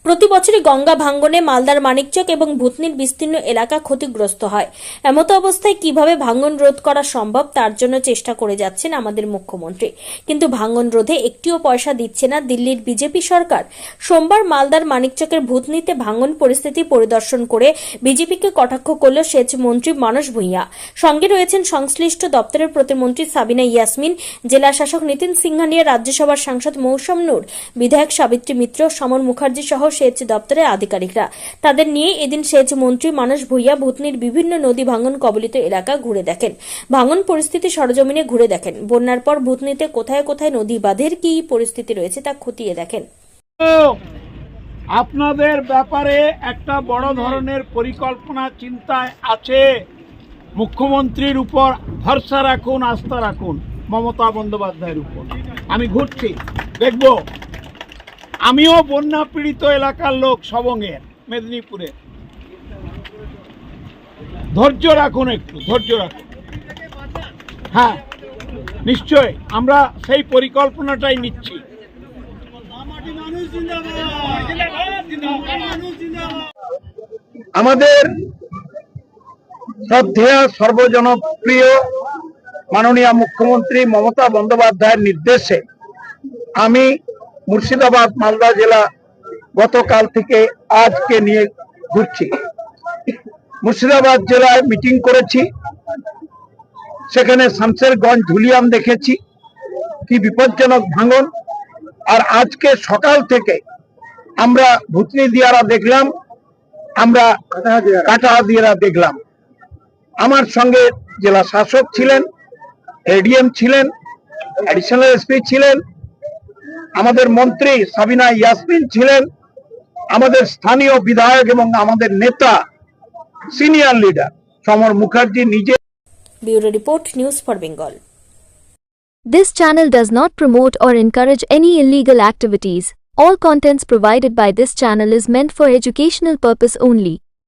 প্রতি বছরই গঙ্গা ভাঙ্গনে মালদার মানিকচক এবং ভূতনির বিস্তীর্ণ এলাকা ক্ষতিগ্রস্ত হয়। এমত অবস্থায় কিভাবে ভাঙ্গন রোধ করা সম্ভব তার জন্য চেষ্টা করে যাচ্ছেন আমাদের মুখ্যমন্ত্রী, কিন্তু ভাঙ্গন রোধে একটিও পয়সা দিচ্ছে না দিল্লির বিজেপি সরকার। সোমবার মালদার মানিকচকের ভূতনিতে ভাঙ্গন পরিস্থিতি পরিদর্শন করে বিজেপিকে কটাক্ষ করল সেচ মন্ত্রী মানস ভূঁইয়া। সঙ্গে রয়েছেন সংশ্লিষ্ট দপ্তরের প্রতিমন্ত্রী সাবিনা ইয়াসমিন, জেলা শাসক নিতিন সিংহানিয়া, রাজ্যসভার সাংসদ মৌসম নূর, বিধায়ক সাবিত্রী মিত্র, সমর মুখার্জি সহ সেচ দপ্তরের আধিকারিকরা। তাদের নিয়ে এদিন সেচ মন্ত্রী মানস ভূঁইয়া ভূতনির বিভিন্ন নদী ভাঙ্গন কবলিত এলাকা ঘুরে দেখেন, ভাঙ্গন পরিস্থিতি সরজমিনে ঘুরে দেখেন। বন্যার পর ভূতনিতে কোথায় কোথায় নদী বাঁধের কি পরিস্থিতি রয়েছে তা খতিয়ে দেখেন। আপনাদের ব্যাপারে একটা বড় ধরনের পরিকল্পনা চিন্তায় আছে। মুখ্যমন্ত্রীর উপর ভরসা রাখুন, আস্থা রাখুন, মমতা বন্দ্যোপাধ্যায়ের উপর। আমি ঘুরছি, দেখব। আমিও বন্যা পীড়িত এলাকার লোক, সবংয়ের, মেদিনীপুরে। ধৈর্য রাখুন, একটু ধৈর্য রাখুন। হ্যাঁ, নিশ্চয় আমরা সেই পরিকল্পনাটাই নিচ্ছি। আমাদের শ্রদ্ধেয় সর্বজনপ্রিয় মাননীয় মুখ্যমন্ত্রী মমতা বন্দ্যোপাধ্যায়ের নির্দেশে আমি মুর্শিদাবাদ মালদা জেলা গতকাল থেকে আজকে নিয়ে ঘুরছি। মুর্শিদাবাদ জেলায় মিটিং করেছি, সেখানে শামশেরগঞ্জ ধুলিয়ান দেখেছি কি বিপজ্জনক ভাঙন। আর আজকে সকাল থেকে আমরা ভূতনি দিয়ারা দেখলাম, আমরা কাটাহাদিয়ারা দেখলাম। আমার সঙ্গে জেলা শাসক ছিলেন, এডিএম ছিলেন, অ্যাডিশনাল এসপি ছিলেন, আমাদের মন্ত্রী সাবিনা ইয়াসমিন ছিলেন, আমাদের স্থানীয় বিধায়ক এবং আমাদের নেতা সিনিয়র লিডার সমর মুখার্জি নিজে। Bureau report, news for Bengal. This channel does not promote or encourage any illegal activities. All contents provided by this channel is meant for educational purpose only.